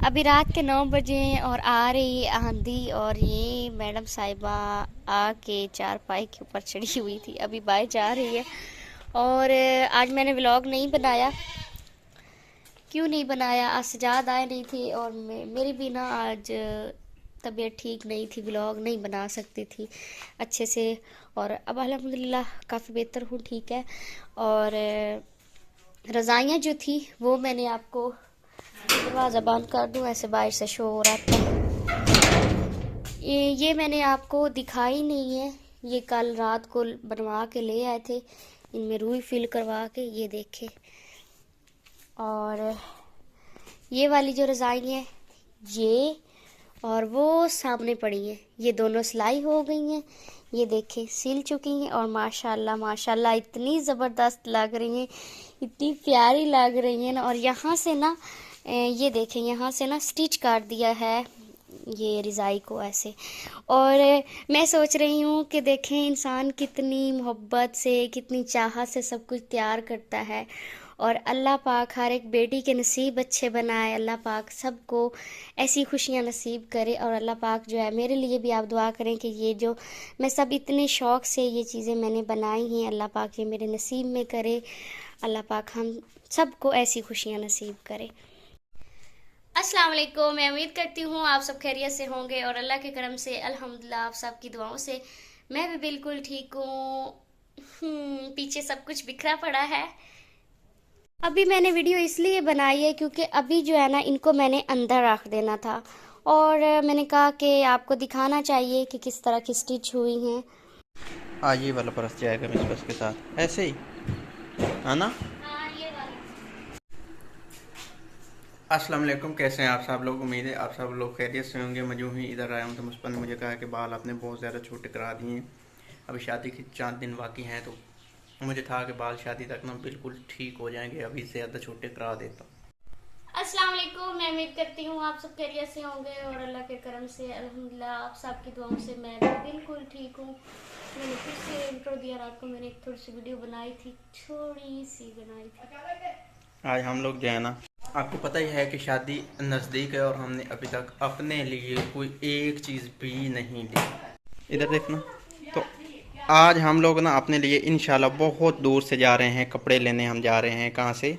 अभी रात के 9 बजे हैं और आ रही है आंधी और ये मैडम साहिबा आके चारपाई के ऊपर चढ़ी हुई थी, अभी बाहर जा रही है। और आज मैंने व्लॉग नहीं बनाया। क्यों नहीं बनाया? आज सजाद आए नहीं थी और मेरी भी ना आज तबीयत ठीक नहीं थी, व्लॉग नहीं बना सकती थी अच्छे से। और अब अल्हम्दुलिल्लाह काफ़ी बेहतर हूँ, ठीक है। और रज़ाइयाँ जो थी वो मैंने आपको, दरवाज़ा बंद कर दूँ, ऐसे बाहर से शोर आता है। ये मैंने आपको दिखाई नहीं है, ये कल रात को बनवा के ले आए थे, इनमें रुई फिल करवा के, ये देखे। और ये वाली जो रज़ाई है ये, और वो सामने पड़ी है, ये दोनों सिलाई हो गई हैं, ये देखें सिल चुकी हैं। और माशाल्लाह माशाल्लाह इतनी ज़बरदस्त लग रही हैं, इतनी प्यारी लग रही हैं ना। और यहाँ से ना ये देखें, यहाँ से ना स्टिच कर दिया है ये रज़ाई को ऐसे। और मैं सोच रही हूँ कि देखें इंसान कितनी मोहब्बत से, कितनी चाहत से सब कुछ तैयार करता है। और अल्लाह पाक हर एक बेटी के नसीब अच्छे बनाए, अल्लाह पाक सबको ऐसी खुशियाँ नसीब करे। और अल्लाह पाक जो है, मेरे लिए भी आप दुआ करें कि ये जो मैं सब इतने शौक़ से ये चीज़ें मैंने बनाई हैं, अल्लाह पाक ये मेरे नसीब में करे, अल्लाह पाक हम सबको ऐसी खुशियाँ नसीब करे। अस्सलाम वालेकुम, मैं उम्मीद करती हूँ आप सब खैरियत से होंगे और अल्लाह के करम से अल्हम्दुलिल्लाह आप सबकी दुआओं से मैं भी बिल्कुल ठीक हूँ। पीछे सब कुछ बिखरा पड़ा है। अभी मैंने वीडियो इसलिए बनाई है क्योंकि अभी जो है ना इनको मैंने अंदर रख देना था, और मैंने कहा कि आपको दिखाना चाहिए कि किस तरह की स्टिच हुई हैं। ये वाला परस जाएगा मिसबस के साथ ऐसे ही, है ना? अस्सलाम वालेकुम, कैसे हैं आप सब लोग? उम्मीद है आप सब लोग खैरियत से होंगे। मैं यूँ ही इधर आया हूँ तो मुझपन ने मुझे कहा कि बाल आपने बहुत ज़्यादा छोटे करा दिए हैं, अभी शादी के 4 दिन बाकी हैं, तो मुझे था कि बाल शादी तक ना बिल्कुल ठीक हो जाएंगे, अभी से ज़्यादा छोटे करा देता हूँ। अस्सलाम वालेकुम, मैं उम्मीद करती हूँ आप सब खैरियत से होंगे और अल्लाह के करम से अल्हम्दुलिल्लाह आप सबकी दुआओं से मैं भी बिल्कुल ठीक हूँ। मैंने फिर से इंट्रो दिया, रात को मैंने एक थोड़ी सी वीडियो बनाई थी, छोटी सी बनाई थी। आज हम लोग जो है ना, आपको पता ही है कि शादी नज़दीक है और हमने अभी तक अपने लिए कोई एक चीज़ भी नहीं ली। इधर देखना। तो आज हम लोग ना अपने लिए इंशाल्लाह बहुत दूर से जा रहे हैं, कपड़े लेने हम जा रहे हैं। कहाँ से?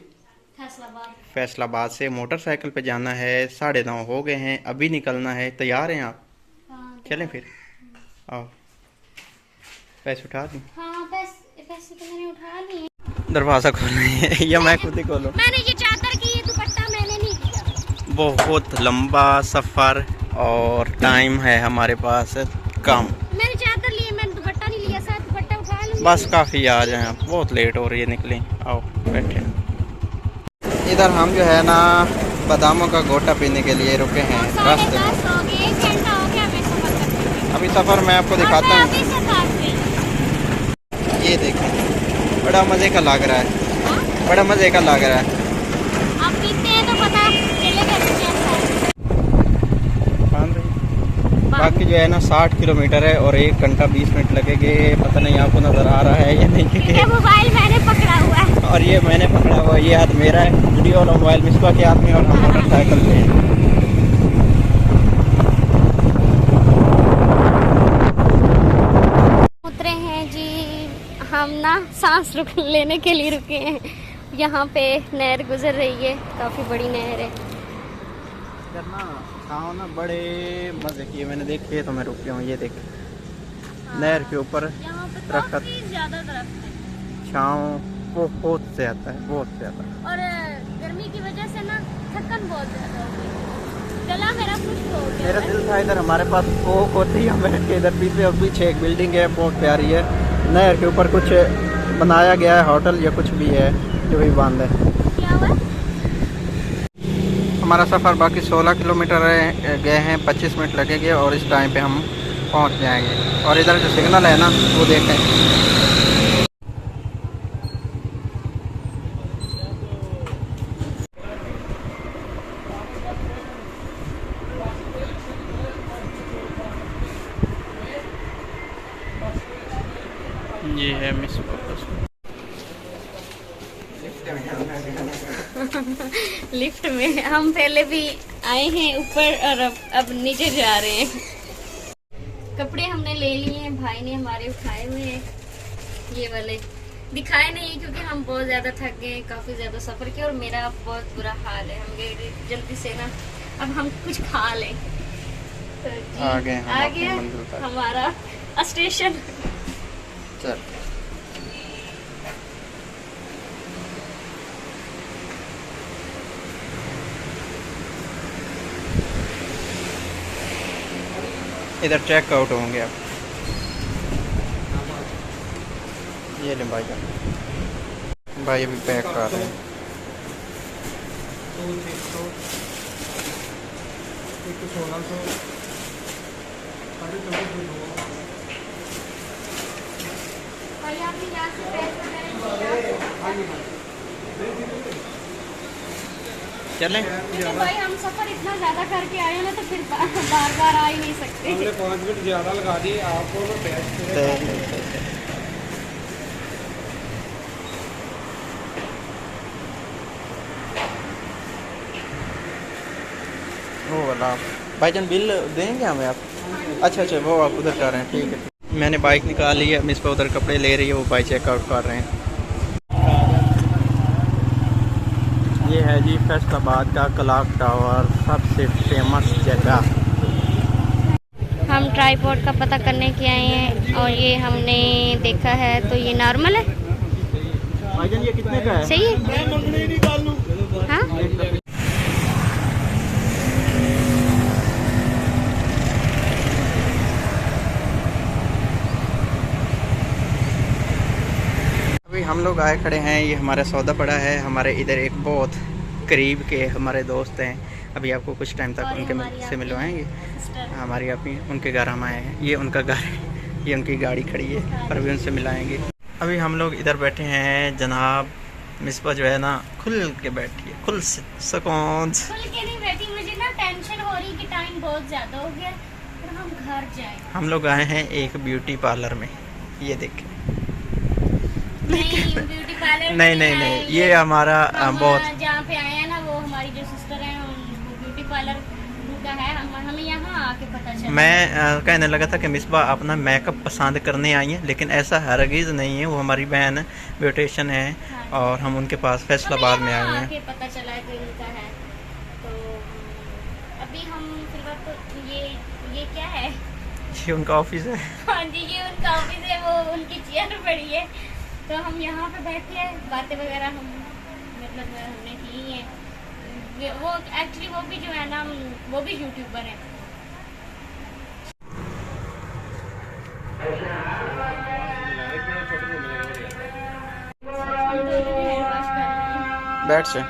फैसलाबाद से। मोटरसाइकिल पे जाना है, 9:30 हो गए हैं, अभी निकलना है। तैयार हैं आप? हाँ, चलें फिर, आओ। पैसे उठा दूँ? हाँ, पैसे तो मैंने उठा लिए। दरवाज़ा खोलना है या मैं खुद ही खोलूँ? मैंने ये चादर की, ये दुपट्टा मैंने नहीं लिया। बहुत लंबा सफ़र और टाइम है हमारे पास कम। मैंने चादर ली, मैंने दुपट्टा नहीं लिया, साथ दुपट्टा उठा लूँगी। बस काफ़ी, आ जाएं आप, बहुत लेट हो रही है, निकलें, आओ बैठे। इधर हम जो है ना बादामों का गोटा पीने के लिए रुके हैं रास्ते में। अभी सफ़र मैं आपको दिखाता हूँ। ये देखें, बड़ा मज़े का लग रहा है, बड़ा मज़े का लग रहा है। आप पीते हैं तो पता चलेगा बाकी जो है ना 60 किलोमीटर है और 1 घंटा 20 मिनट लगेंगे। पता नहीं आपको नज़र आ रहा है या नहीं। ये मोबाइल मैंने पकड़ा हुआ है और ये मैंने पकड़ा हुआ, ये हाथ मेरा है, वीडियो वाला मोबाइल मिसबा के हाथ में, और हम मोटरसाइकिल पे हैं। उतरे हैं जी हम ना, सांस लेने के लिए रुके हैं। यहाँ पे नहर गुजर रही है, काफ़ी बड़ी नहर है। ना बड़े मज़े किए मैंने, देखे तो मैं रुक गया हूँ। ये देख, नहर के ऊपर दरख्त, ज़्यादा दरख्त है, छाँव बहुत ज़्यादा है, बहुत ज़्यादा। और गर्मी की वजह से ना थकन बहुत ज़्यादा हो गई, गला मेरा खुश्क हो गया। मेरा दिल था इधर हमारे पास कोक होती है, बैठ के इधर पीछे, और पीछे एक बिल्डिंग है बहुत प्यारी है, नहर के ऊपर कुछ बनाया गया है, होटल या कुछ भी है जो भी बांध है। क्या हुआ? हमारा सफ़र बाकी 16 किलोमीटर गए हैं, 25 मिनट लगेंगे और इस टाइम पे हम पहुंच जाएंगे। और इधर जो सिग्नल है ना वो देखें। ये है मिस लिफ्ट में हम पहले भी आए हैं ऊपर और अब नीचे जा रहे हैं। कपड़े हमने ले लिए हैं, भाई ने हमारे उठाए हुए हैं। ये वाले दिखाए नहीं क्योंकि हम बहुत ज्यादा थक गए हैं, काफी ज्यादा सफर किया और मेरा बहुत बुरा हाल है। हम गए जल्दी से ना, अब हम कुछ खा लें। तो जी, आ गया हमारा स्टेशन। चल इधर चेकआउट होंगे आप। ये ले भाई जान, भाई अभी पैक कर रहे हैं। चलें तो भाई हम सफर इतना ज्यादा करके आए हैं ना, तो फिर बार बार आ ही नहीं सकते। हमने 5 मिनट ज्यादा लगा दिए आपको तो वो वाला भाईजान बिल देंगे हमें आप? अच्छा अच्छा, वो आप उधर कर रहे हैं, ठीक है। मैंने बाइक निकाल ली है, मिस पर उधर कपड़े ले रही है, वो बाइक चेकआउट कर रहे हैं। ये है जी फैसलाबाद का क्लॉक टावर, सबसे फेमस जगह। हम ट्राइपॉड का पता करने के आए हैं और ये हमने देखा है तो ये नॉर्मल है। भाईजान ये कितने का है? सही है। हाँ अभी हम लोग आए खड़े हैं, ये हमारा सौदा पड़ा है। हमारे इधर एक बहुत करीब के हमारे दोस्त हैं, अभी आपको कुछ टाइम तक उनके से मिलवाएंगे। हमारी अपनी उनके घर हम आए हैं, ये उनका घर है, ये उनकी गाड़ी खड़ी है और अभी उनसे मिलाएंगे। अभी हम लोग इधर बैठे हैं, जनाब मिसबा जो है ना खुल के बैठी है, खुल सुकून से। खुल के नहीं बैठी, मुझे ना टेंशन हो रही कि टाइम बहुत ज़्यादा हो गया और हम घर जाएं। हम लोग आए हैं एक ब्यूटी पार्लर में, ये देखें। नहीं ब्यूटी पार्लर नहीं, ये हमारा बहुत जहाँ पे आए हैं ना, वो हमारी जो सिस्टर है वो ब्यूटी पार्लर का है। हमें यहाँ आके पता चला। मैं कहने लगा था कि मिसबा अपना मेकअप पसंद करने आई है, लेकिन ऐसा हरगिज़ नहीं है। वो हमारी बहन ब्यूटिशियन है। हाँ। और हम उनके पास फैसलाबाद में आए हुए हैं। आके पता चला कि उनका है। तो अभी हम फिलहाल तो ये क्या है? ये उनका ऑफिस है। हाँ जी, ये उनका ऑफिस है, वो उनकी चेयर पड़ी है। तो हम यहाँ पे बैठे हैं, बातें वगैरह हम मतलब हमने की हैं। वो एक्चुअली वो भी जो है ना, वो भी यूट्यूबर है। बैठ से